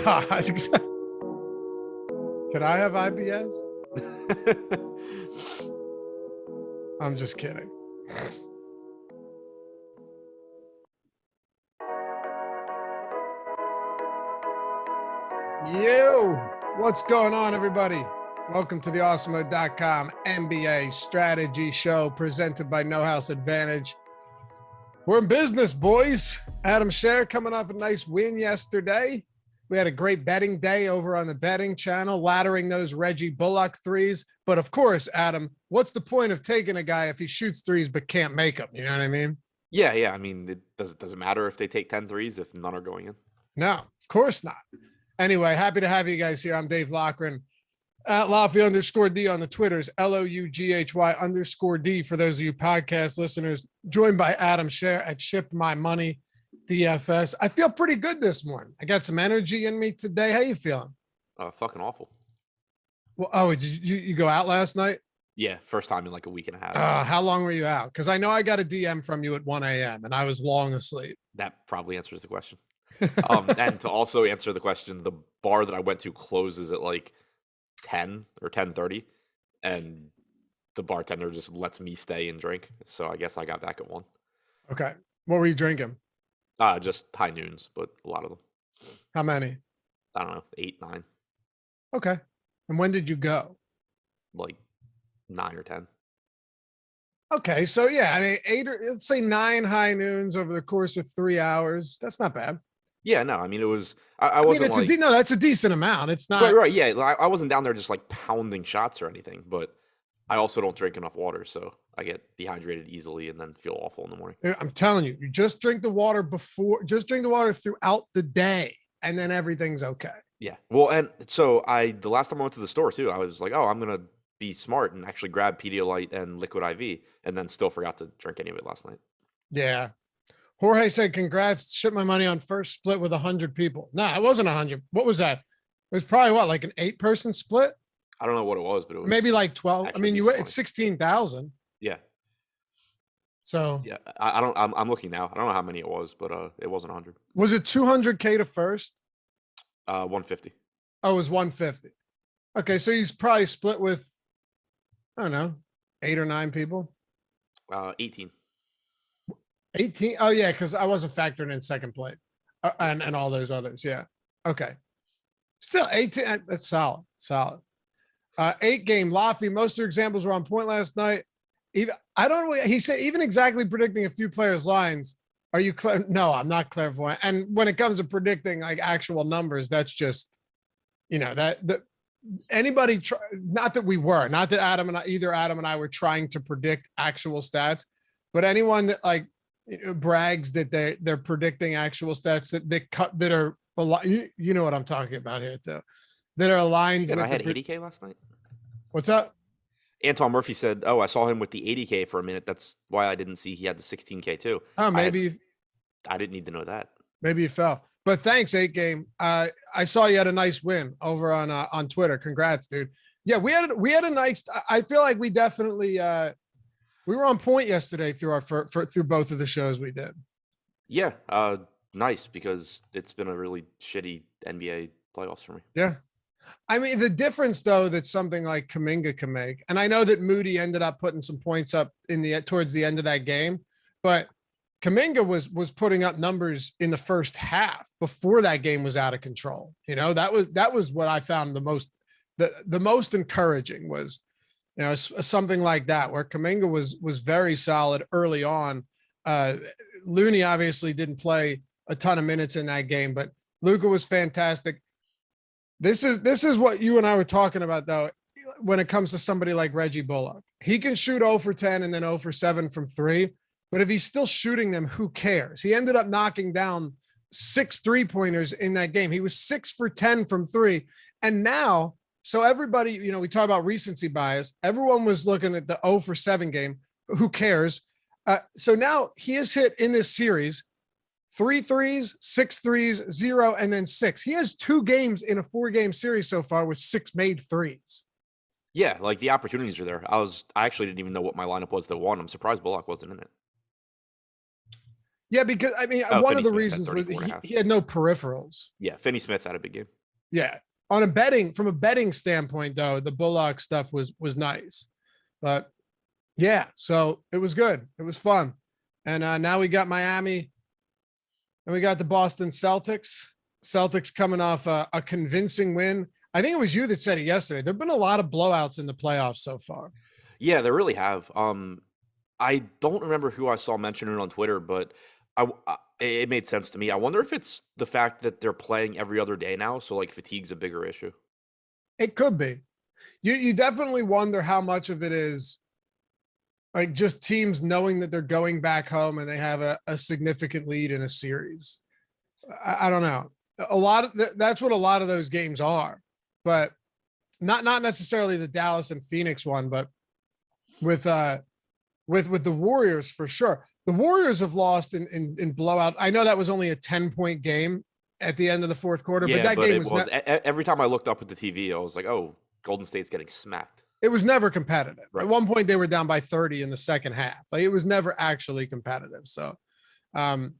Could I have IBS? I'm just kidding. Yo, what's going on, everybody? Welcome to the Awesemo.com NBA Strategy Show presented by No House Advantage. We're in business, boys. Adam Scherer coming off a nice win yesterday. We had a great betting day over on the betting channel, laddering those Reggie Bullock threes. But of course, Adam, what's the point of taking a guy if he shoots threes but can't make them? You know what I mean? Yeah. I mean, it doesn't matter if they take 10 threes if none are going in. No, of course not. Anyway, happy to have you guys here. I'm Dave Loughran at Loughy_D on the Twitters, LOUGHY_D for those of you podcast listeners. Joined by Adam Scherer at Ship My Money DFS. I feel pretty good this morning. I got some energy in me today. How you feeling? Fucking awful. Well, did you go out last night? Yeah, first time in like a week and a half. How long were you out? Because I know I got a DM from you at 1 a.m. and I was long asleep. That probably answers the question. And to also answer the question, the bar that I went to closes at like 10 or 10:30, and the bartender just lets me stay and drink. So I guess I got back at 1. Okay. What were you drinking? Just high noons, but a lot of them. How many? I don't know, 8, 9. Okay. And when did you go? Like 9 or 10. Okay, so yeah, I mean, let's say 9 high noons over the course of 3 hours. That's not bad. Yeah, no, I mean, it was. I wasn't like. No, that's a decent amount. It's not right. Yeah, I wasn't down there just like pounding shots or anything, but I also don't drink enough water, so I get dehydrated easily and then feel awful in the morning. I'm telling you, you just drink the water throughout the day, and then everything's okay. Yeah. Well, and so the last time I went to the store too, I was like, oh, I'm gonna be smart and actually grab Pedialyte and Liquid IV, and then still forgot to drink any of it last night. Yeah. Jorge said, congrats, Ship My Money on first split with 100 people. No, it wasn't 100. What was that? It was probably like an 8-person split? I don't know what it was, but it was maybe like 12. I mean, it's 16,000. Yeah. So yeah, I'm looking now. I don't know how many it was, but it wasn't 100. Was it 200K to first? 150. Oh, it was 150. Okay, so he's probably split with, I don't know, 8 or 9 people. 18. 18. Oh yeah, because I wasn't factoring in second place and all those others. Yeah. Okay. Still 18. That's solid. 8-game Loughran. Most of your examples were on point last night. He said even exactly predicting a few players' lines. Are you clear? No, I'm not clairvoyant. And when it comes to predicting like actual numbers, that's just, anybody not that Adam and I were trying to predict actual stats, but anyone that like brags that they're predicting actual stats that are you know what I'm talking about here too, that are aligned. And I had 80K last night. What's up? Antoine Murphy said, "Oh, I saw him with the 80K for a minute. That's why I didn't see he had the 16K too." Oh, maybe I didn't need to know that. Maybe you fell. But thanks, 8-game. I saw you had a nice win over on Twitter. Congrats, dude. Yeah, we had a nice. I feel like we definitely. We were on point yesterday through through both of the shows we did. Yeah, nice, because it's been a really shitty NBA playoffs for me. Yeah. I mean, the difference though that something like Kuminga can make, and I know that Moody ended up putting some points up towards the end of that game, but Kuminga was putting up numbers in the first half before that game was out of control. That was what I found the most encouraging was, something like that where Kuminga was very solid early on. Looney obviously didn't play a ton of minutes in that game, but Luka was fantastic. This is what you and I were talking about though. When it comes to somebody like Reggie Bullock, he can shoot 0 for 10 and then 0 for 7 from 3. But if he's still shooting them, who cares? He ended up knocking down 6 3-pointers in that game. He was 6 for 10 from 3. And now, so everybody, we talk about recency bias. Everyone was looking at the 0 for 7 game. Who cares? So now he has hit in this series 3 threes, 6 threes, 0, and then 6. He has 2 games in a 4-game series so far with 6 made threes. Yeah, like the opportunities are there. I actually didn't even know what my lineup was that won. I'm surprised Bullock wasn't in it. Yeah, because I mean, one of the reasons was he had no peripherals. Yeah, Finney Smith had a big game. Yeah. From a betting standpoint, though, the Bullock stuff was nice. But yeah, so it was good. It was fun. And now we got Miami and we got the Boston Celtics. Celtics coming off a convincing win. I think it was you that said it yesterday. There've been a lot of blowouts in the playoffs so far. Yeah, they really have. I don't remember who I saw mention it on Twitter, but it made sense to me. I wonder if it's the fact that they're playing every other day now, so like fatigue's a bigger issue. It could be. You definitely wonder how much of it is like just teams knowing that they're going back home and they have a significant lead in a series. I don't know. That's what a lot of those games are, but not necessarily the Dallas and Phoenix one, but with the Warriors for sure. The Warriors have lost in blowout. I know that was only a 10-point game at the end of the fourth quarter, Yeah, but that but game it was every time I looked up at the TV, I was like, "Oh, Golden State's getting smacked." It was never competitive. Right. At one point, they were down by 30 in the second half. Like it was never actually competitive. So, then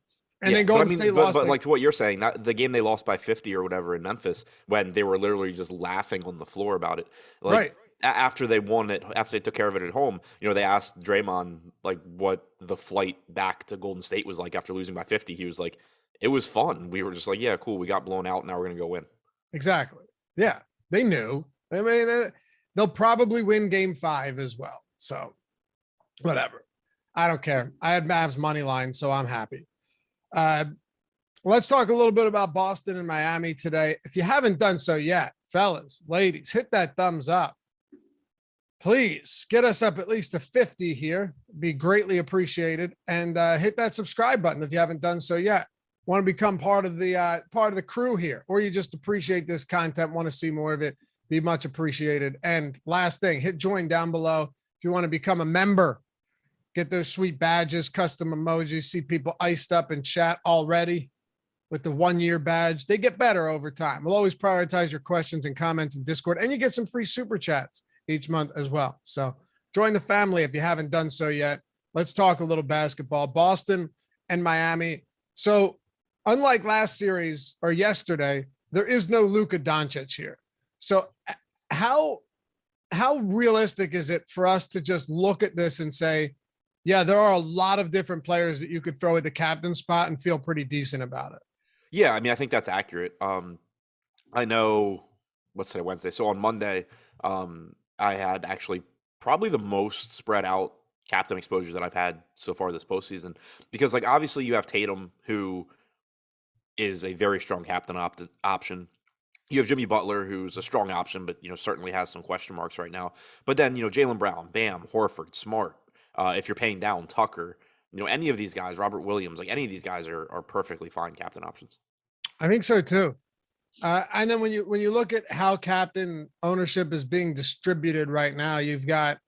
Golden State lost. But like to what you're saying, that the game they lost by 50 or whatever in Memphis, when they were literally just laughing on the floor about it, like. Right. After they won it, after they took care of it at home, they asked Draymond like what the flight back to Golden State was like after losing by 50. He was like, "It was fun." We were just like, "Yeah, cool. We got blown out. Now we're gonna go win." Exactly. Yeah, they knew. I mean, they'll probably win Game 5 as well. So, whatever. I don't care. I had Mavs money line, so I'm happy. Let's talk a little bit about Boston and Miami today. If you haven't done so yet, fellas, ladies, hit that thumbs up. Please get us up at least to 50 here. Be greatly appreciated. And hit that subscribe button if you haven't done so yet. Want to become part of the crew here, or you just appreciate this content, want to see more of it, be much appreciated. And last thing, hit join down below if you want to become a member. Get those sweet badges, custom emojis. See people iced up in chat already with the 1-year badge. They get better over time. We'll always prioritize your questions and comments in Discord, and you get some free super chats each month as well. So join the family if you haven't done so yet. Let's talk a little basketball. Boston and Miami. So unlike last series or yesterday, there is no Luka Doncic here. So how realistic is it for us to just look at this and say, yeah, there are a lot of different players that you could throw at the captain spot and feel pretty decent about it? Yeah, I mean, I think that's accurate. I know, let's say Wednesday. So on Monday, I had actually probably the most spread out captain exposure that I've had so far this postseason, because like obviously you have Tatum, who is a very strong captain option. You have Jimmy Butler, who's a strong option, but certainly has some question marks right now. But then Jaylen Brown, Bam, Horford, Smart. If you're paying down Tucker, any of these guys, Robert Williams, like any of these guys are perfectly fine captain options. I think so too. And then when you look at how captain ownership is being distributed right now, you've got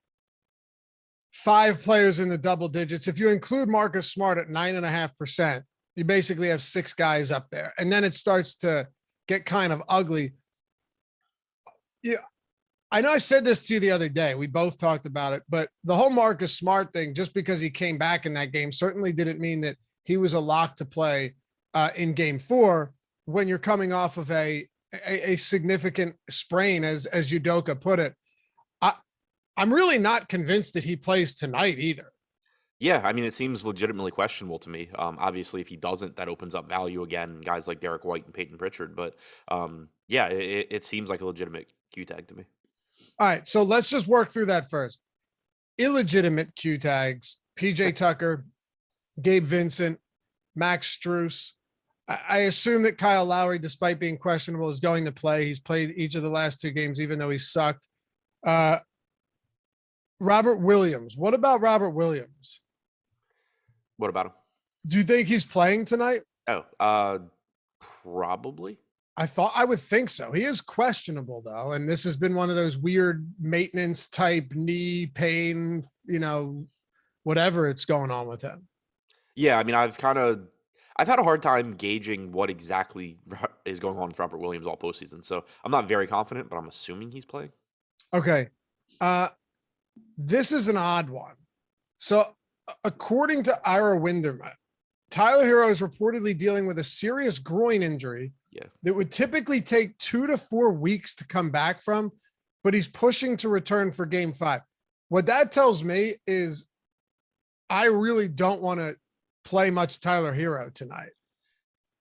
5 players in the double digits. If you include Marcus Smart at 9.5%, you basically have 6 guys up there. And then it starts to get kind of ugly. Yeah. I know I said this to you the other day. We both talked about it, but the whole Marcus Smart thing, just because he came back in that game, certainly didn't mean that he was a lock to play in Game 4 when you're coming off of a significant sprain, as Udoka put it. I'm really not convinced that he plays tonight either. Yeah, I mean, it seems legitimately questionable to me. Obviously, if he doesn't, that opens up value again, guys like Derek White and Peyton Pritchard. But yeah, it seems like a legitimate Q tag to me. All right, so let's just work through that first. Illegitimate Q tags: PJ Tucker, Gabe Vincent, Max Strus. I assume that Kyle Lowry, despite being questionable, is going to play. He's played each of the last 2 games, even though he sucked. Robert Williams. What about Robert Williams? What about him? Do you think he's playing tonight? Oh, probably. I would think so. He is questionable though. And this has been one of those weird maintenance type knee pain, whatever it's going on with him. Yeah. I mean, I've had a hard time gauging what exactly is going on with Robert Williams all postseason. So I'm not very confident, but I'm assuming he's playing. Okay. This is an odd one. So according to Ira Winderman, Tyler Hero is reportedly dealing with a serious groin injury Yeah. that would typically take 2 to 4 weeks to come back from, but he's pushing to return for game 5. What that tells me is I really don't want to play much Tyler Hero tonight.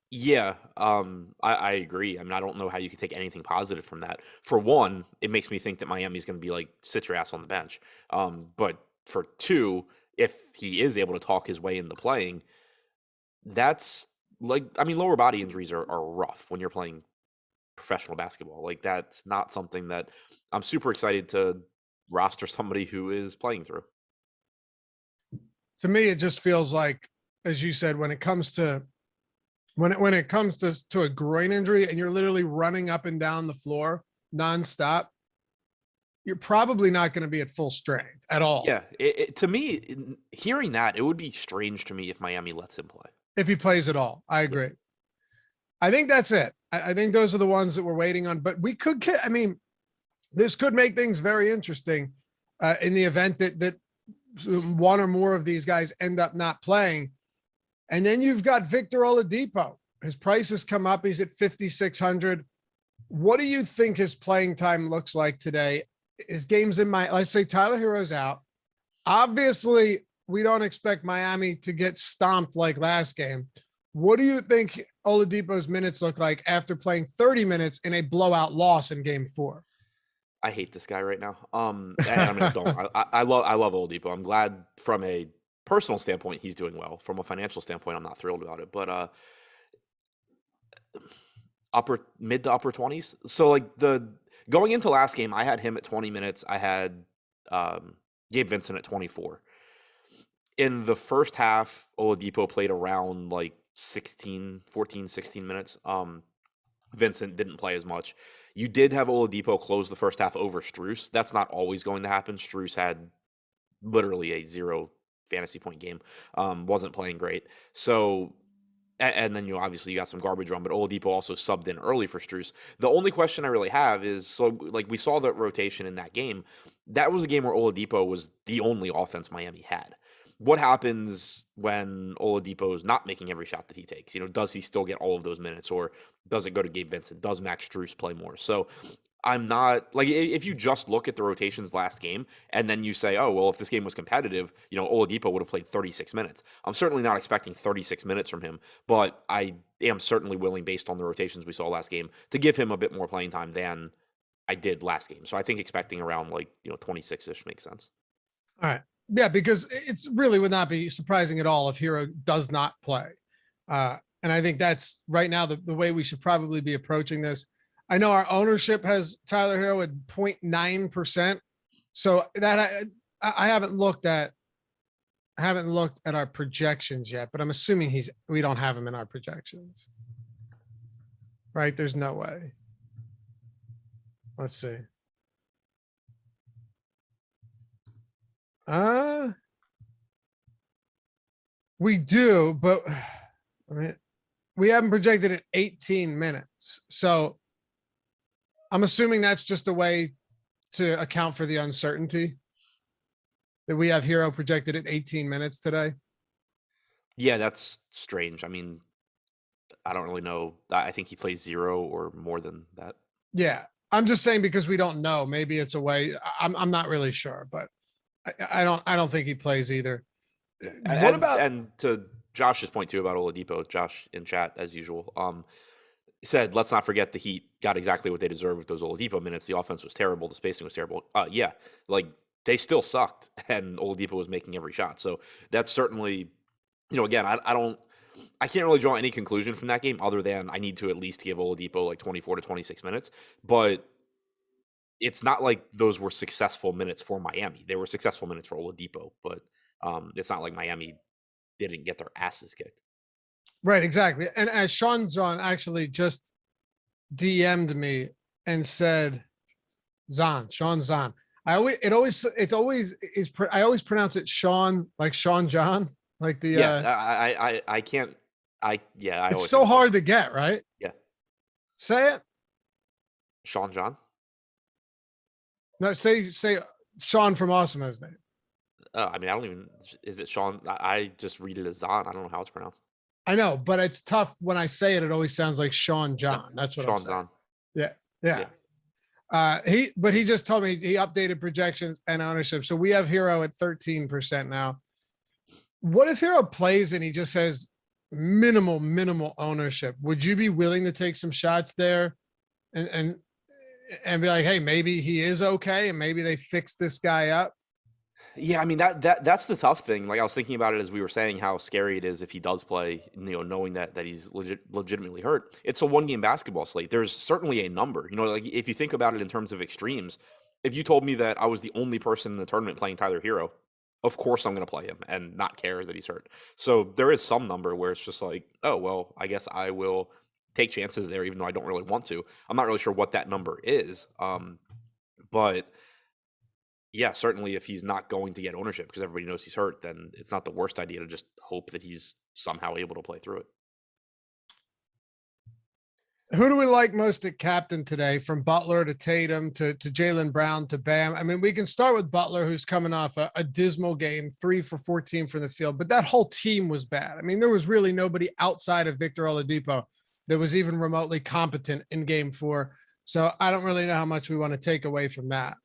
Yeah, I agree. I mean, I don't know how you can take anything positive from that. For one, it makes me think that Miami's going to be like, sit your ass on the bench. But for two, if he is able to talk his way into playing, that's like, I mean, lower body injuries are rough when you're playing professional basketball. Like, that's not something that I'm super excited to roster somebody who is playing through. To me, it just feels like, as you said, when it comes to a groin injury and you're literally running up and down the floor nonstop, you're probably not going to be at full strength at all. Yeah, to me, hearing that, it would be strange to me if Miami lets him play. If he plays at all. I agree. Yeah. I think that's it. I think those are the ones that we're waiting on, but we could get, I mean, this could make things very interesting in the event that one or more of these guys end up not playing. And then you've got Victor Oladipo. His price has come up. He's at 5,600. What do you think his playing time looks like today? His game's let's say Tyler Hero's out. Obviously, we don't expect Miami to get stomped like last game. What do you think Oladipo's minutes look like after playing 30 minutes in a blowout loss in game 4? I hate this guy right now. And I mean, I love Oladipo. I'm glad from a personal standpoint he's doing well. From a financial standpoint, I'm not thrilled about it. But mid to upper 20s. So like going into last game, I had him at 20 minutes. I had Gabe Vincent at 24. In the first half, Oladipo played around like 16 minutes. Vincent didn't play as much. You did have Oladipo close the first half over Strus. That's not always going to happen. Strus had literally a 0 fantasy point game. Wasn't playing great. So, and then obviously you got some garbage run, but Oladipo also subbed in early for Strus. The only question I really have is, so like we saw the rotation in that game. That was a game where Oladipo was the only offense Miami had. What happens when Oladipo is not making every shot that he takes? Does he still get all of those minutes, or does it go to Gabe Vincent? Does Max Strus play more? So I'm not like, if you just look at the rotations last game and then you say, oh, well, if this game was competitive, Oladipo would have played 36 minutes. I'm certainly not expecting 36 minutes from him, but I am certainly willing, based on the rotations we saw last game, to give him a bit more playing time than I did last game. So I think expecting around 26-ish makes sense. All right. Yeah, because it's really would not be surprising at all if Hero does not play. And I think that's right now the way we should probably be approaching this. I know our ownership has Tyler Hero at 0.9%. So that I haven't looked at our projections yet, but I'm assuming we don't have him in our projections. Right? There's no way. Let's see. We do, but I mean, we haven't projected it 18 minutes. So I'm assuming that's just a way to account for the uncertainty that we have Hero projected at 18 minutes today. Yeah, that's strange. I mean, I don't really know. I think he plays 0 or more than that. Yeah. I'm just saying, because we don't know. Maybe it's a way. I'm not really sure, but I don't think he plays either. And to Josh's point too about Oladipo, Josh in chat as usual, said, let's not forget the Heat got exactly what they deserved with those Oladipo minutes. The offense was terrible. The spacing was terrible. Yeah, like they still sucked, and Oladipo was making every shot. So that's certainly, again, I can't really draw any conclusion from that game other than I need to at least give Oladipo like 24 to 26 minutes. But it's not like those were successful minutes for Miami. They were successful minutes for Oladipo, but it's not like Miami didn't get their asses kicked. Right, exactly. And as Sean Zahn actually just DM'd me and said, Sean Zahn. I always pronounce it Sean, like Sean John, like the I can't. It's so hard to get, right? Yeah. Say it. Sean John. No, say Sean from Awesemo's name. I mean, I don't even. Is it Sean? I just read it as Zahn. I don't know how it's pronounced. I know, but it's tough when I say it. It always sounds like Sean John. That's what I'm Sean's saying. on. Yeah. He just told me he updated projections and ownership. So we have Hero at 13% now. What if Hero plays and he just says minimal ownership? Would you be willing to take some shots there and be like, hey, maybe he is okay and maybe they fix this guy up? Yeah, I mean that's the tough thing. Like I was thinking about it as we were saying how scary it is if he does play, knowing that he's legitimately hurt. It's a one-game basketball slate. There's certainly a number. Like if you think about it in terms of extremes, if you told me that I was the only person in the tournament playing Tyler Hero, of course I'm going to play him and not care that he's hurt. So there is some number where it's just like, oh, well, I guess I will take chances there even though I don't really want to. I'm not really sure what that number is. But yeah, certainly if he's not going to get ownership because everybody knows he's hurt, then it's not the worst idea to just hope that he's somehow able to play through it. Who do we like most at captain today, from Butler to Tatum to Jaylen Brown to Bam? I mean, we can start with Butler, who's coming off a dismal game, 3 for 14 from the field, but that whole team was bad. I mean, there was really nobody outside of Victor Oladipo that was even remotely competent in game 4. So I don't really know how much we want to take away from that.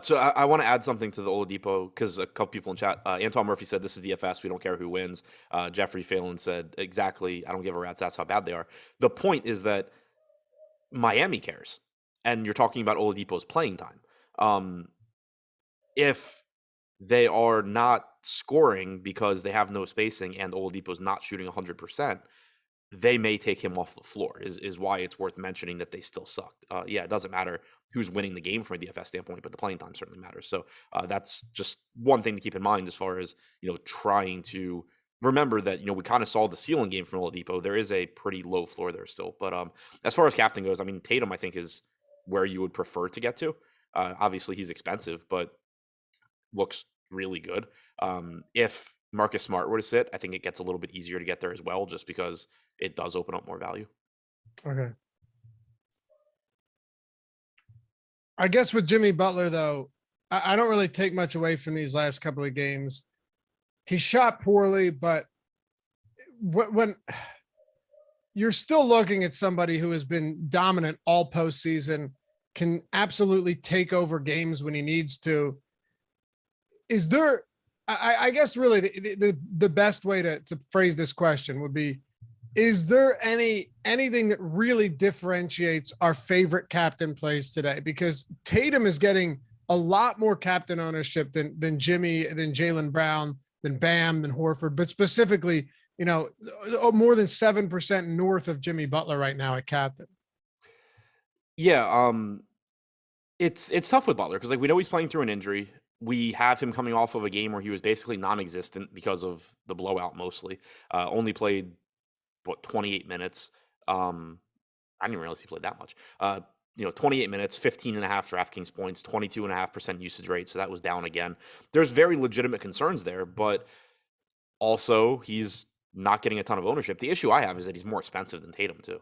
So I want to add something to the Oladipo because a couple people in chat, Antoine Murphy said, this is DFS. We don't care who wins. Jeffrey Phelan said, exactly. I don't give a rat's ass how bad they are. The point is that Miami cares. And you're talking about Oladipo's playing time. If they are not scoring because they have no spacing and Oladipo's not shooting 100%, they may take him off the floor is why it's worth mentioning that they still sucked. Yeah, it doesn't matter who's winning the game from a DFS standpoint, but the playing time certainly matters. So that's just one thing to keep in mind as far as, trying to remember that, we kind of saw the ceiling game from Oladipo. There is a pretty low floor there still. But as far as captain goes, I mean, Tatum, I think, is where you would prefer to get to. Obviously, he's expensive, but looks really good. If Marcus Smart were to sit, I think it gets a little bit easier to get there as well, just because it does open up more value. Okay. I guess with Jimmy Butler, though, I don't really take much away from these last couple of games. He shot poorly, but when you're still looking at somebody who has been dominant all postseason, can absolutely take over games when he needs to. Is there, I guess really the best way to phrase this question would be, is there anything that really differentiates our favorite captain plays today? Because Tatum is getting a lot more captain ownership than Jimmy, than Jaylen Brown, than Bam, than Horford, but specifically, more than 7% north of Jimmy Butler right now at captain. Yeah, it's tough with Butler because we know he's playing through an injury. We have him coming off of a game where he was basically non-existent because of the blowout mostly. Only played 28 minutes. I didn't realize he played that much. 28 minutes, 15.5 DraftKings points, 22.5% usage rate. So that was down again. There's very legitimate concerns there, but also he's not getting a ton of ownership. The issue I have is that he's more expensive than Tatum too.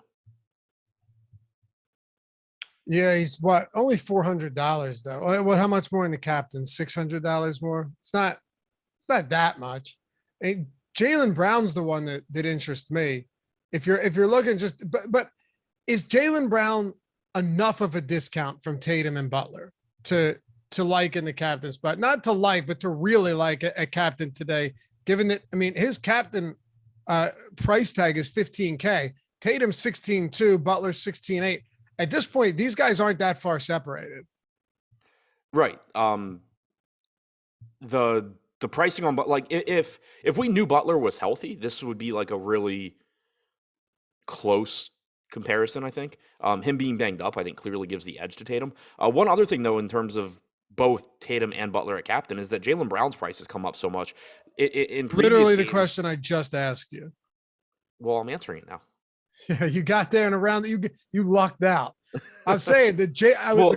Yeah, he's only $400 though. How much more in the captain? $600 more. It's not that much. Jaylen Brown's the one that interests me. If you're looking but is Jaylen Brown enough of a discount from Tatum and Butler to like in the captain spot? Not to like, but to really like a captain today, given that, I mean, his captain price tag is $15K. Tatum's 16.2, Butler's 16.8. At this point, these guys aren't that far separated. Right. The pricing on, but if we knew Butler was healthy, this would be like a really close comparison, I think. Him being banged up, I think, clearly gives the edge to Tatum. One other thing, though, in terms of both Tatum and Butler at captain, is that Jaylen Brown's price has come up so much. In literally the games, question I just asked you. Well, I'm answering it now. Yeah, you got there in a round that you lucked out. I'm saying the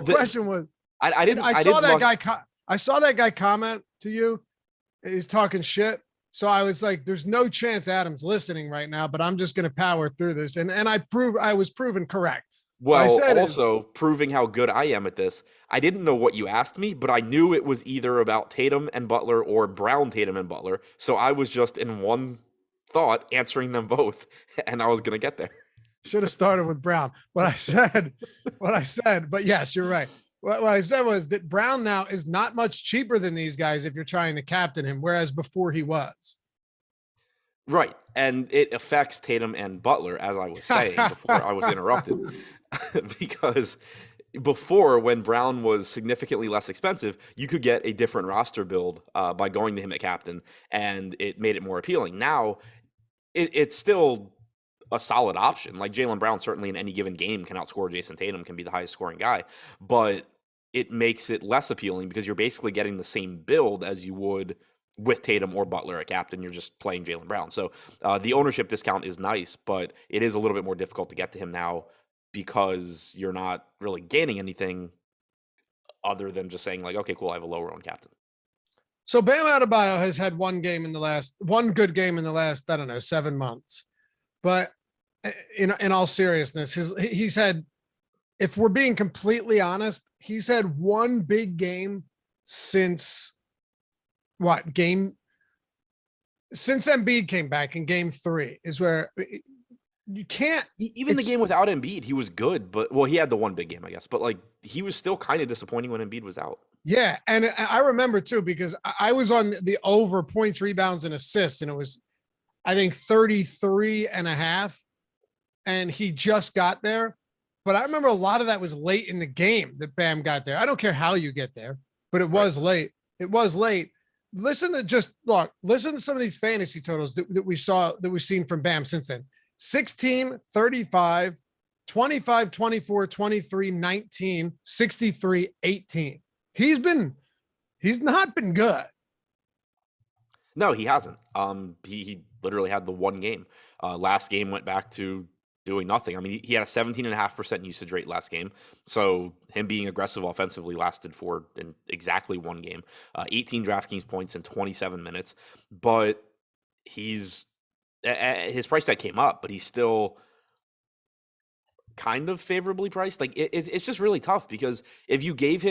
question was, I saw that guy comment to you. He's talking shit. So I was like, there's no chance Adam's listening right now, but I'm just going to power through this. And I was proven correct. Well, also proving how good I am at this. I didn't know what you asked me, but I knew it was either about Tatum and Butler or Brown, Tatum, and Butler. So I was just in one thought answering them both, and I was going to get there. Should have started with Brown. What I said, but yes, you're right. What I said was that Brown now is not much cheaper than these guys if you're trying to captain him, whereas before he was. Right. And it affects Tatum and Butler, as I was saying before I was interrupted. Because before, when Brown was significantly less expensive, you could get a different roster build by going to him at captain, and it made it more appealing. Now, it's still a solid option. Like Jaylen Brown, certainly in any given game, can outscore Jason Tatum, can be the highest scoring guy, but it makes it less appealing because you're basically getting the same build as you would with Tatum or Butler at captain. You're just playing Jaylen Brown. So the ownership discount is nice, but it is a little bit more difficult to get to him now because you're not really gaining anything other than just saying like, okay, cool, I have a lower owned captain. So Bam Adebayo has had one good game in the last, I don't know, 7 months. But in all seriousness, he's had, if we're being completely honest, he's had one big game since since Embiid came back in game 3 is where you can't. Even the game without Embiid, he was good, but he had the one big game, I guess, but like he was still kind of disappointing when Embiid was out. Yeah. And I remember too, because I was on the over points, rebounds, and assists, and it was, I think 33.5, and he just got there. But I remember a lot of that was late in the game that Bam got there. I don't care how you get there, but it was late. It was late. Listen to some of these fantasy totals that we've seen from Bam since then. 16, 35, 25, 24, 23, 19, 63, 18. He's not been good. No, he hasn't. He literally had the one game. Last game went back to doing nothing. I mean, he had a 17.5% usage rate last game. So him being aggressive offensively lasted for exactly one game, 18 DraftKings points in 27 minutes. But his price tag came up, but he's still kind of favorably priced. Like it's just really tough because if you ignore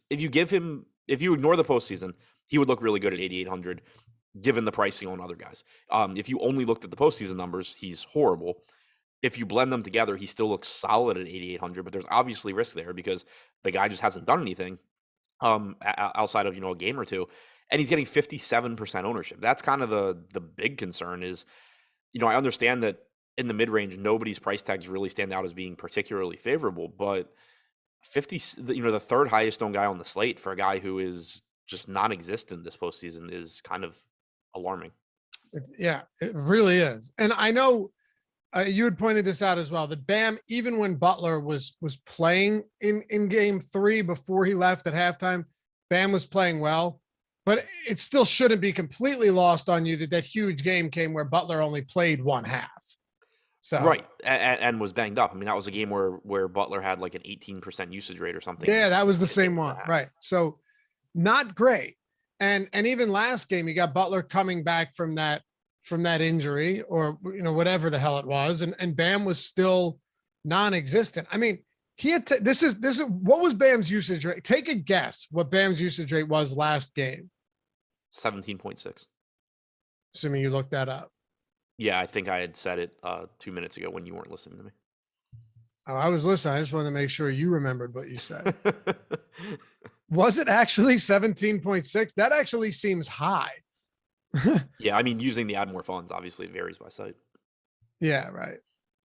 the postseason, he would look really good at 8,800 given the pricing on other guys. If you only looked at the postseason numbers, he's horrible. If you blend them together, he still looks solid at 8,800, but there's obviously risk there because the guy just hasn't done anything outside of, a game or two, and he's getting 57% ownership. That's kind of the big concern is, I understand that in the mid-range, nobody's price tags really stand out as being particularly favorable, but 50, the third highest owned guy on the slate for a guy who is just non-existent this postseason is kind of alarming. Yeah, it really is. And I know you had pointed this out as well, that Bam, even when Butler was playing in game 3 before he left at halftime, Bam was playing well, but it still shouldn't be completely lost on you that huge game came where Butler only played one half. So right, and was banged up. I mean, that was a game where Butler had like an 18% usage rate or something. Yeah, that was the same one, right? So not great. And even last game, you got Butler coming back from that injury or whatever the hell it was, and Bam was still non-existent. I mean, he had this is what was Bam's usage rate? Take a guess what Bam's usage rate was last game. 17.6. Assuming you looked that up. Yeah, I think I had said it 2 minutes ago when you weren't listening to me. Oh, I was listening. I just wanted to make sure you remembered what you said. Was it actually 17.6? That actually seems high. Yeah, I mean, using the add more funds, obviously it varies by site. Yeah, right.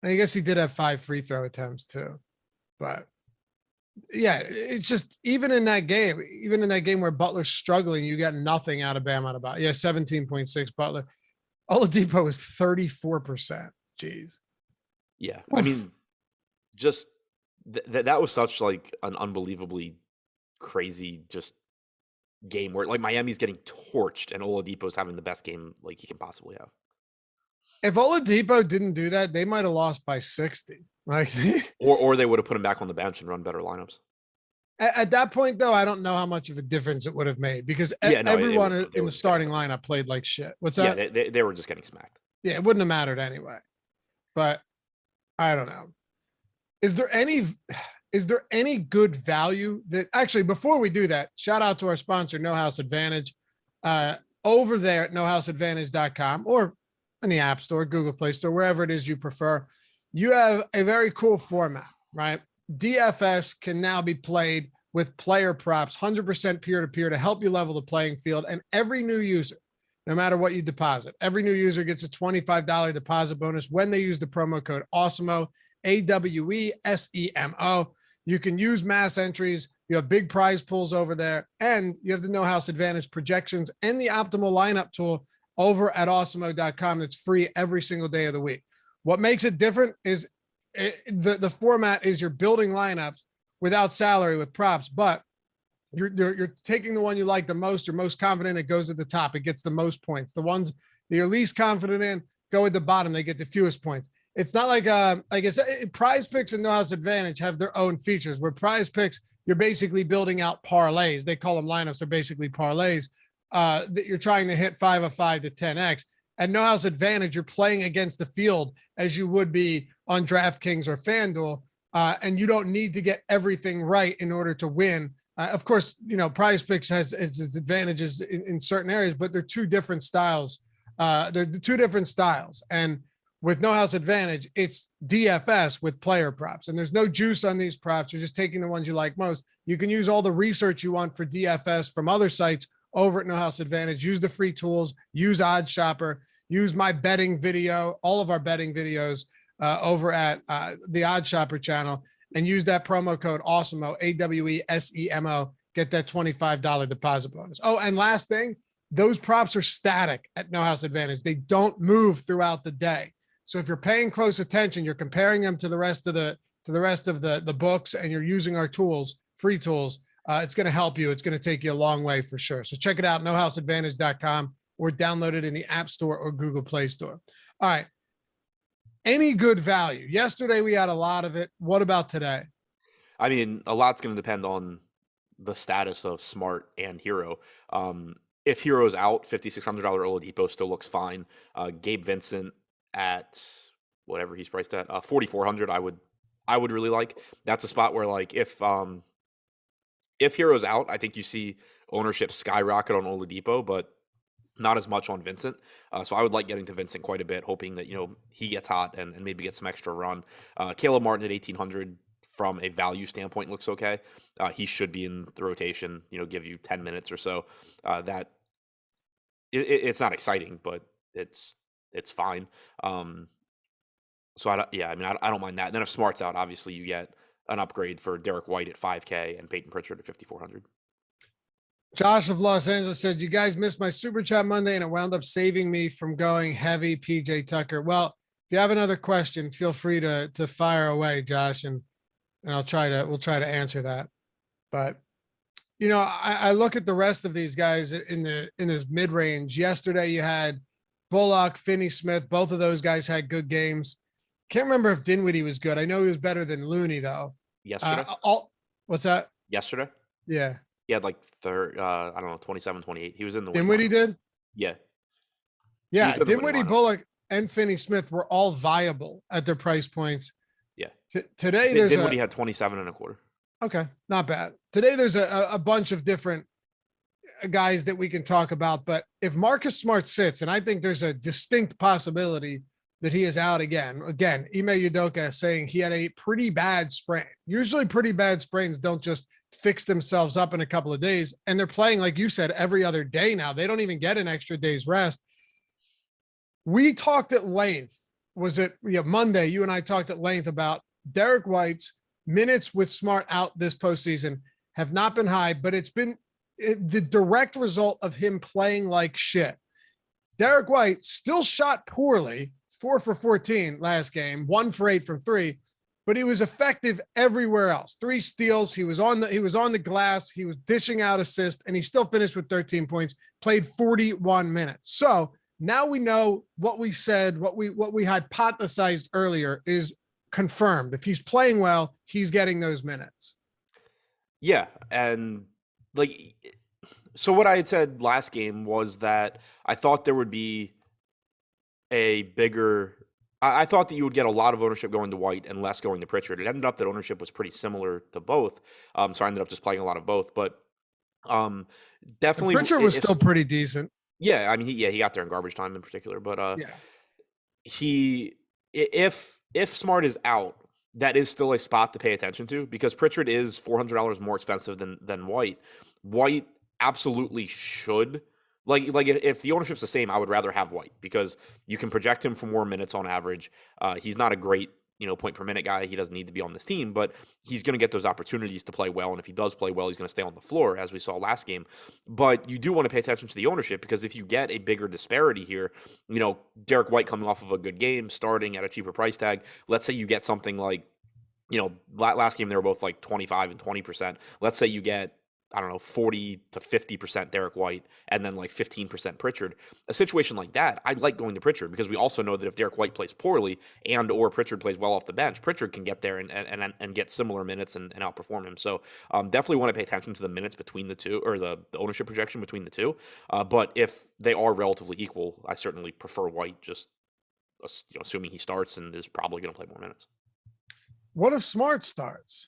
I guess he did have 5 free throw attempts too. But yeah, it's just even in that game where Butler's struggling, you got nothing out of Bam Adebayo. Yeah, 17.6 Butler. Oladipo is 34%. Jeez. Yeah. Oof. I mean, just that was such like an unbelievably crazy just game where like Miami's getting torched and Oladipo's having the best game like he can possibly have. If Oladipo didn't do that, they might have lost by 60. Like or they would have put him back on the bench and run better lineups. At that point, though, I don't know how much of a difference it would have made because everyone in the starting lineup played like shit. What's that? Yeah, they were just getting smacked. Yeah, it wouldn't have mattered anyway. But I don't know. Is there any good value that actually, before we do that, shout out to our sponsor, No House Advantage, over there at nohouseadvantage.com, or in the App Store, Google Play Store, wherever it is you prefer. You have a very cool format, right? DFS can now be played with player props, 100% peer-to-peer to help you level the playing field. And every new user, no matter what you deposit, every new user gets a $25 deposit bonus when they use the promo code Awesemo, AWESEMO. You can use mass entries. You have big prize pools over there, and you have the No House Advantage projections and the optimal lineup tool over at awesemo.com. That's free every single day of the week. What makes it different is the format is you're building lineups without salary with props, but you're taking the one you like the most, you're most confident, it goes at the top. It gets the most points. The ones that you're least confident in go at the bottom. They get the fewest points. It's not like I guess Prize Picks and No House Advantage have their own features. Where Prize Picks, you're basically building out parlays. They call them lineups. They're basically parlays that you're trying to hit 5 of 5 to 10x. And No House Advantage, you're playing against the field as you would be on DraftKings or FanDuel, and you don't need to get everything right in order to win. Of course, Prize Picks has its advantages in certain areas, but they're two different styles. They're the two different styles. And with No House Advantage, it's DFS with player props, and there's no juice on these props. You're just taking the ones you like most. You can use all the research you want for DFS from other sites over at No House Advantage. Use the free tools, use Odds Shopper, use my betting video, all of our betting videos over at the Odds Shopper channel, and use that promo code Awesemo, AWESEMO, get that $25 deposit bonus. Oh, and last thing, those props are static at No House Advantage. They don't move throughout the day. So if you're paying close attention, you're comparing them to the rest of the books, and you're using our tools, free tools, it's going to help you. It's going to take you a long way for sure. So check it out, nohouseadvantage.com, or download it in the App Store or Google Play Store. All right. Any good value? Yesterday we had a lot of it. What about today? I mean, a lot's going to depend on the status of Smart and Hero. If Hero's out, $5,600 Oladipo still looks fine. Gabe Vincent at whatever he's priced at, 4,400. I would really like. That's a spot where, like, if Hero's out, I think you see ownership skyrocket on Oladipo, but not as much on Vincent. So I would like getting to Vincent quite a bit, hoping that he gets hot and maybe gets some extra run. Caleb Martin at 1,800 from a value standpoint looks okay. He should be in the rotation. Give you 10 minutes or so. It's not exciting, but it's fine. So I don't mind that. And then if Smart's out, obviously you get an upgrade for Derek White at 5K and Peyton Pritchard at 5,400. Josh of Los Angeles said, you guys missed my super chat Monday and it wound up saving me from going heavy PJ Tucker. Well, if you have another question, feel free to fire away, Josh, and we'll try to answer that. But I look at the rest of these guys in this mid range. Yesterday you had Bullock, Finney Smith. Both of those guys had good games. Can't remember if Dinwiddie was good. I know he was better than Looney though. Yesterday. What's that? Yesterday. Yeah. He had like 27, 28. He was in the Dinwiddie did? Yeah. Yeah. Dinwiddie, Bullock, and Finney Smith were all viable at their price points. Yeah. Today Dinwiddie had 27 and a quarter. Okay. Not bad. Today there's a bunch of different guys that we can talk about, but if Marcus Smart sits, and I think there's a distinct possibility that he is out again. Again, Ime Udoka saying he had a pretty bad sprain. Usually pretty bad sprains don't just fix themselves up in a couple of days. And they're playing, like you said, every other day now. They don't even get an extra day's rest. We talked at length. Was it Monday? You and I talked at length about Derek White's minutes with Smart out this postseason have not been high, but it's been the direct result of him playing like shit. Derek White still shot poorly, 4 for 14 last game, 1 for 8 from 3, but he was effective everywhere else. 3 steals. He was on the glass. He was dishing out assists, and he still finished with 13 points, played 41 minutes. So now we know what we said, what we hypothesized earlier is confirmed. If he's playing well, he's getting those minutes. Yeah. And so what I had said last game was that I thought there would be I thought that you would get a lot of ownership going to White and less going to Pritchard. It ended up that ownership was pretty similar to both. So I ended up just playing a lot of both, but definitely Pritchard was still pretty decent. Yeah. I mean, he got there in garbage time in particular, but if Smart is out, that is still a spot to pay attention to because Pritchard is $400 more expensive than White. White absolutely should if the ownership's the same, I would rather have White because you can project him for more minutes on average. He's not a great point per minute guy. He doesn't need to be on this team, but he's going to get those opportunities to play well. And if he does play well, he's going to stay on the floor, as we saw last game. But you do want to pay attention to the ownership because if you get a bigger disparity here, Derek White coming off of a good game, starting at a cheaper price tag, let's say you get something like, last game they were both like 25 and 20%. Let's say you get, I don't know, 40 to 50% Derek White and then like 15% Pritchard. A situation like that, I like going to Pritchard because we also know that if Derek White plays poorly and or Pritchard plays well off the bench, Pritchard can get there and get similar minutes and outperform him. So definitely want to pay attention to the minutes between the two or the ownership projection between the two. But if they are relatively equal, I certainly prefer White, just assuming he starts and is probably going to play more minutes. What if Smart starts?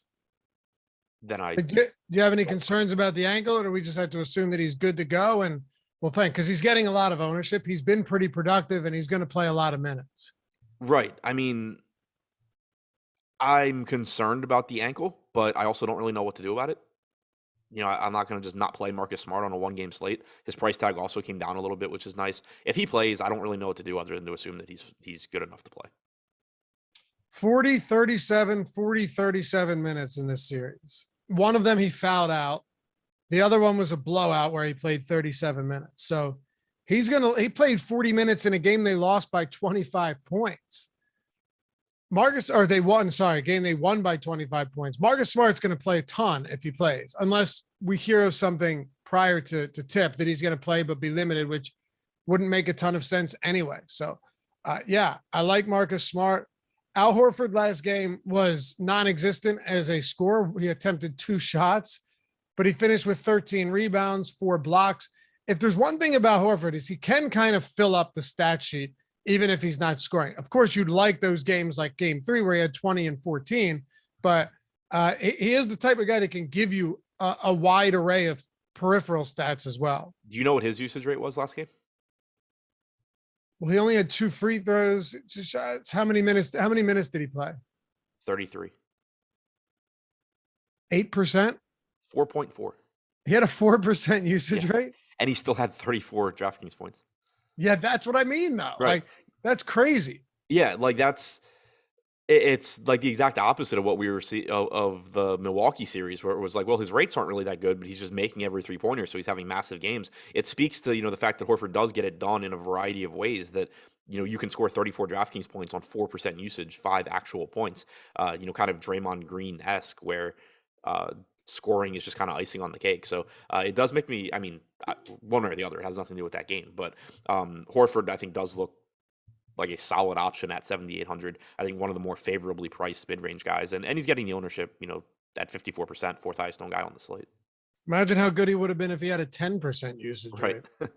Then do you have any concerns about the ankle, or do we just have to assume that he's good to go and we'll play? Because he's getting a lot of ownership. He's been pretty productive and he's going to play a lot of minutes. Right. I mean, I'm concerned about the ankle, but I also don't really know what to do about it. I'm not going to just not play Marcus Smart on a 1-game slate. His price tag also came down a little bit, which is nice. If he plays, I don't really know what to do other than to assume that he's good enough to play. 40, 37, 40, 37 minutes in this series. One of them he fouled out. The other one was a blowout where he played 37 minutes. So he played 40 minutes in a game they lost by 25 points. They won by 25 points. Marcus Smart's going to play a ton if he plays, unless we hear of something prior to tip that he's going to play but be limited, which wouldn't make a ton of sense anyway. So, I like Marcus Smart. Al Horford last game was non-existent as a scorer. He attempted 2 shots, but he finished with 13 rebounds, 4 blocks. If there's one thing about Horford is he can kind of fill up the stat sheet, even if he's not scoring. Of course, you'd like those games like game 3 where he had 20 and 14, but he is the type of guy that can give you a wide array of peripheral stats as well. Do you know what his usage rate was last game? Well, he only had 2 free throws, 2 shots. How many minutes did he play? 33. 8%? 4.4. He had a 4% usage rate? And he still had 34 DraftKings points. Yeah, that's what I mean, though. Right. Like, that's crazy. Yeah, it's like the exact opposite of what we were seeing of the Milwaukee series, where it was like, well, his rates aren't really that good, but he's just making every 3-pointer, so he's having massive games. It speaks to the fact that Horford does get it done in a variety of ways. That you can score 34 DraftKings points on 4% usage, 5 actual points. Kind of Draymond Green-esque, where scoring is just kind of icing on the cake. So it does make me, one way or the other, it has nothing to do with that game, but Horford I think does look like a solid option at 7,800. I think one of the more favorably priced mid-range guys, and he's getting the ownership, at 54%, 4th highest owned guy on the slate. Imagine how good he would have been if he had a 10% usage rate. Right.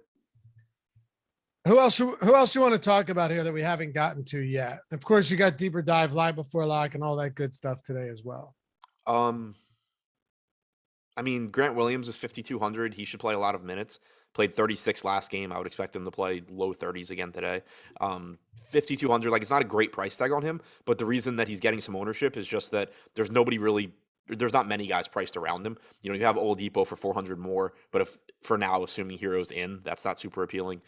Who else do you want to talk about here that we haven't gotten to yet? Of course, you got deeper dive, live before lock, and all that good stuff today as well. Grant Williams is 5,200. He should play a lot of minutes. Played 36 last game. I would expect him to play low 30s again today. 5,200, it's not a great price tag on him, but the reason that he's getting some ownership is just that there's not many guys priced around him. You have Oladipo for 400 more, but if for now, assuming Hero's in, that's not super appealing.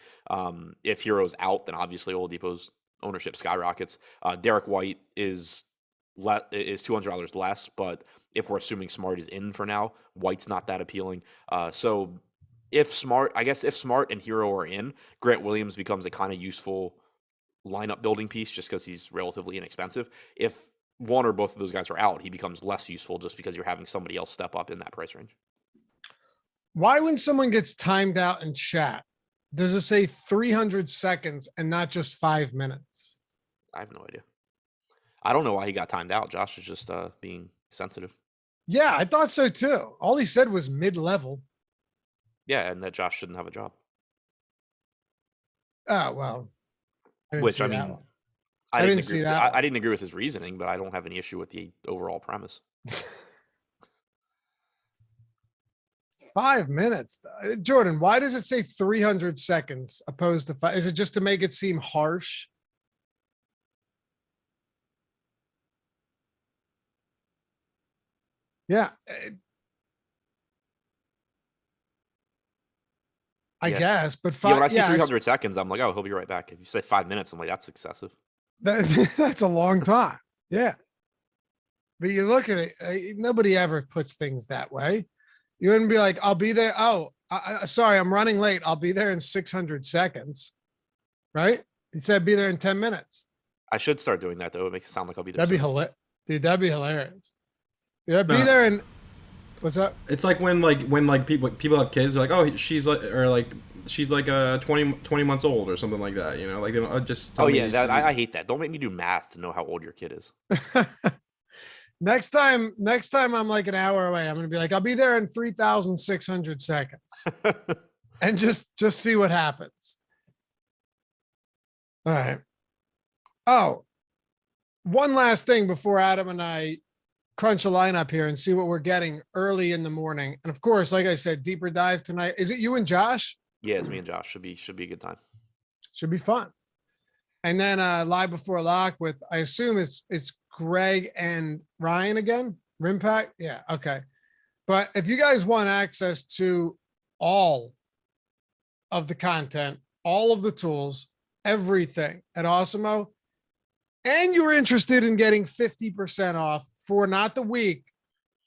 If Hero's out, then obviously Oladipo's ownership skyrockets. Derek White is $200 less, but if we're assuming Smart is in for now, White's not that appealing. So if Smart and Hero are in, Grant Williams becomes a kind of useful lineup building piece just because he's relatively inexpensive. If one or both of those guys are out, he becomes less useful just because you're having somebody else step up in that price range. Why, when someone gets timed out in chat, does it say 300 seconds and not just 5 minutes? I have no idea. I don't know why he got timed out. Josh is just being sensitive. Yeah, I thought so too. All he said was mid-level. Yeah, and that Josh shouldn't have a job. Oh, well. Which, I didn't see that. I didn't agree with his reasoning, but I don't have any issue with the overall premise. 5 minutes. Jordan, why does it say 300 seconds opposed to 5? Is it just to make it seem harsh? Yeah. I guess, but Yeah, when I five, see 300 seconds, I'm like, oh, he'll be right back. If you say 5 minutes, I'm like, that's excessive. That's a long time. Yeah. But you look at it, nobody ever puts things that way. You wouldn't be like, I'll be there. Oh, sorry, I'm running late. I'll be there in 600 seconds. Right? He said be there in 10 minutes. I should start doing that, though. It makes it sound like I'll be there. That'd be hilarious. Dude, that'd be hilarious. Yeah, be there in what's up? It's like when people have kids, they're like, oh, she's like 20 months old or something like that, you know, like they don't just tell me I hate that. Don't make me do math to know how old your kid is. Next time I'm like an hour away, I'm gonna be like, I'll be there in 3,600 seconds. And just see what happens. All right. Oh, one last thing before Adam and I crunch a lineup here and see what we're getting early in the morning. And of course, like I said, deeper dive tonight. Is it you and Josh? Yeah, it's me and Josh. Should be a good time. Should be fun. And then live before lock with, I assume it's Greg and Ryan again. Rimpack. Yeah. Okay. But if you guys want access to all of the content, all of the tools, everything at Awesemo, and you're interested in getting 50% off for not the week,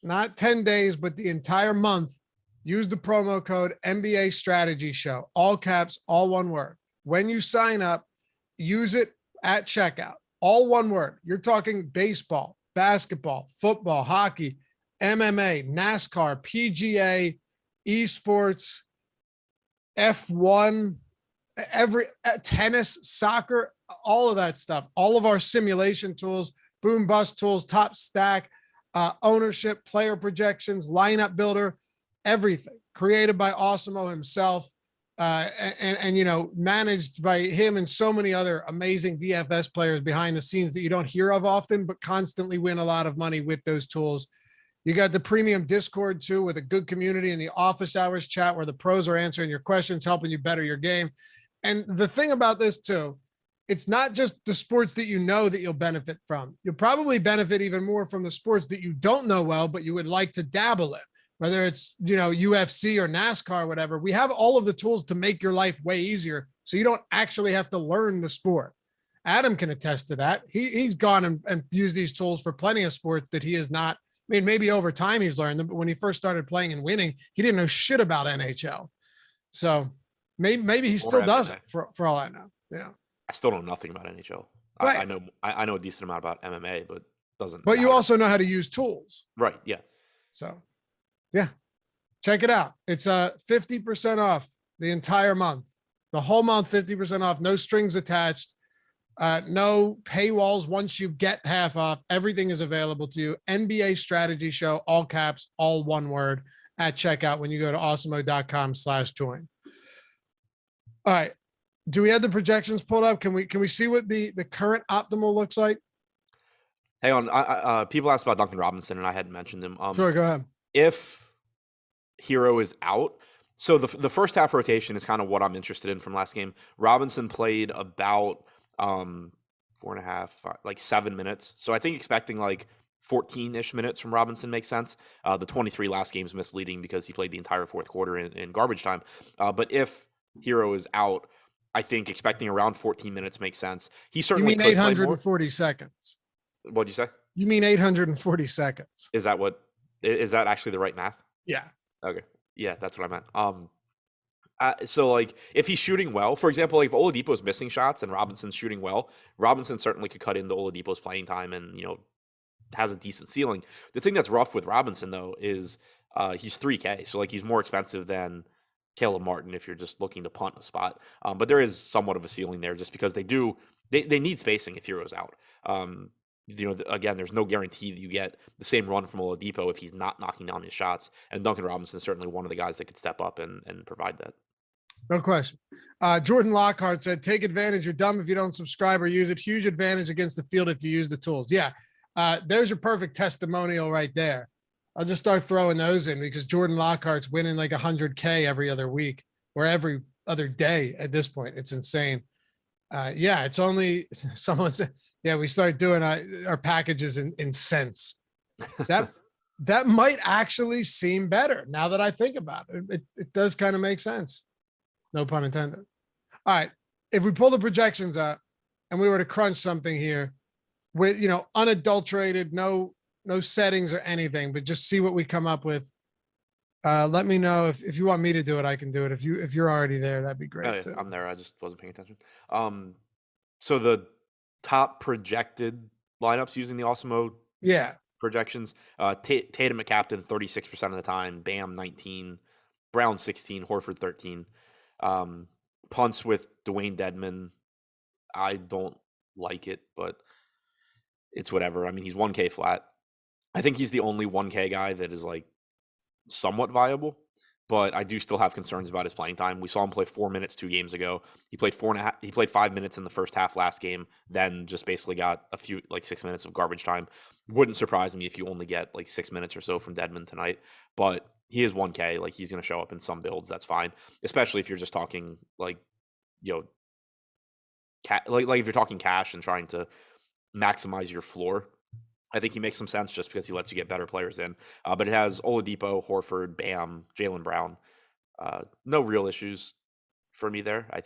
not 10 days, but the entire month, use the promo code NBA Strategy Show, all caps, all one word. When you sign up, use it at checkout, all one word. You're talking baseball, basketball, football, hockey, MMA, NASCAR, PGA, esports, F1, tennis, soccer, all of that stuff, all of our simulation tools, boom bust tools, top stack, ownership, player projections, lineup builder, everything created by Awesemo himself, and you know, managed by him and so many other amazing DFS players behind the scenes that you don't hear of often, but constantly win a lot of money with those tools. You got the premium Discord too, with a good community in the office hours chat where the pros are answering your questions, helping you better your game. And the thing about this too, it's not just the sports that you know that you'll benefit from. You'll probably benefit even more from the sports that you don't know well, but you would like to dabble in, whether it's, you know, UFC or NASCAR, or whatever. We have all of the tools to make your life way easier, so you don't actually have to learn the sport. Adam can attest to that. He's gone and used these tools for plenty of sports that he has not. I mean, maybe over time he's learned them, but when he first started playing and winning, he didn't know shit about NHL. So maybe he still doesn't, for all I know. Yeah. I still know nothing about NHL. Right. I know a decent amount about MMA, but doesn't. But matter. You also know how to use tools. Right. Yeah. So, yeah, check it out. It's 50% off the entire month, the whole month, 50% off, no strings attached, no paywalls. Once you get half off, everything is available to you. NBA Strategy Show, all caps, all one word at checkout when you go to awesemo.com/join. All right. Do we have the projections pulled up? Can we see what the current optimal looks like? Hang on. People asked about Duncan Robinson, and I hadn't mentioned him. Sure, go ahead. If Hero is out, so the first half rotation is kind of what I'm interested in from last game. Robinson played about 4.5, like 7 minutes. So I think expecting like 14-ish minutes from Robinson makes sense. The 23 last game is misleading because he played the entire fourth quarter in garbage time. But if Hero is out, I think expecting around 14 minutes makes sense. He certainly. You mean 840 seconds? What'd you say? You mean 840 seconds? Is that actually the right math? Yeah. Okay. Yeah, that's what I meant. So like if he's shooting well, for example, like if Oladipo's missing shots and Robinson's shooting well, Robinson certainly could cut into Oladipo's playing time and, you know, has a decent ceiling. The thing that's rough with Robinson though is he's 3K. So like he's more expensive than Caleb Martin if you're just looking to punt a spot. But there is somewhat of a ceiling there just because they need spacing if Hero's out. You know, again, there's no guarantee that you get the same run from Oladipo if he's not knocking down his shots. And Duncan Robinson is certainly one of the guys that could step up and provide that. No question. Jordan Lockhart said, take advantage. You're dumb if you don't subscribe or use it. Huge advantage against the field if you use the tools. Yeah. There's your perfect testimonial right there. I'll just start throwing those in because Jordan Lockhart's winning like 100K every other week or every other day at this point. It's insane. Yeah, it's only someone said, yeah, we start doing our packages in cents. that might actually seem better now that I think about it. It does kind of make sense. No pun intended. All right. If we pull the projections up and we were to crunch something here with, unadulterated, no settings or anything, but just see what we come up with. Let me know if you want me to do it, I can do it. If you're already there, that'd be great. Oh, yeah, too. I'm there. I just wasn't paying attention. So the top projected lineups using the Awesemo projections, Tatum at captain 36% of the time, Bam 19, Brown 16, Horford 13. Punts with Dwayne Dedmon. I don't like it, but it's whatever. I mean, he's 1K flat. I think he's the only 1K guy that is like somewhat viable, but I do still have concerns about his playing time. We saw him play 4 minutes 2 games ago. He played 4.5. He played 5 minutes in the first half last game, then just basically got a few 6 minutes of garbage time. Wouldn't surprise me if you only get 6 minutes or so from Dedmon tonight, but he is 1K. He's going to show up in some builds. That's fine, especially if you're just talking if you're talking cash and trying to maximize your floor. I think he makes some sense just because he lets you get better players in. But it has Oladipo, Horford, Bam, Jaylen Brown. No real issues for me there. I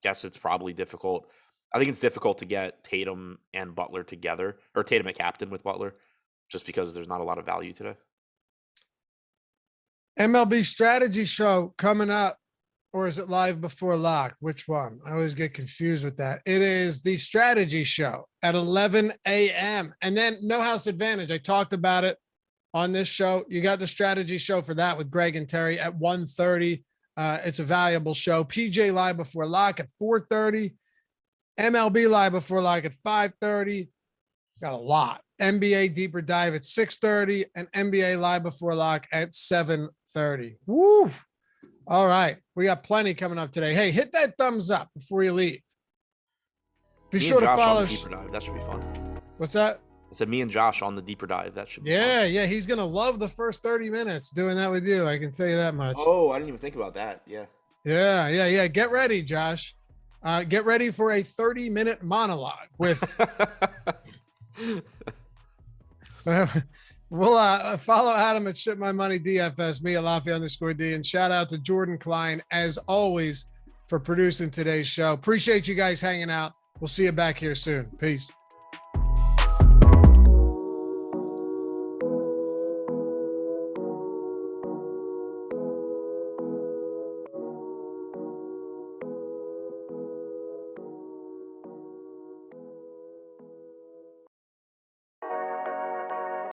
guess it's probably difficult. I think it's difficult to get Tatum and Butler together, or Tatum at captain with Butler, just because there's not a lot of value today. MLB Strategy Show coming up, or is it live before lock? Which one? I always get confused with that. It is the Strategy Show at 11 a.m. And then No House Advantage. I talked about it on this show. You got the Strategy Show for that with Greg and Terry at 1:30. It's a valuable show. PJ live before lock at 4:30. MLB live before lock at 5:30. Got a lot. NBA Deeper Dive at 6:30 and NBA live before lock at 7:30. Woo! All right. We got plenty coming up today. Hey, hit that thumbs up before you leave. Be sure to follow. Deeper Dive. That should be fun. What's that? I said me and Josh on the Deeper Dive. That should be fun. Yeah. He's going to love the first 30 minutes doing that with you. I can tell you that much. Oh, I didn't even think about that. Yeah. Yeah. Get ready, Josh. Get ready for a 30-minute monologue with. We'll follow Adam at Ship My Money DFS, me at Laffy_D, and shout out to Jordan Klein, as always, for producing today's show. Appreciate you guys hanging out. We'll see you back here soon. Peace.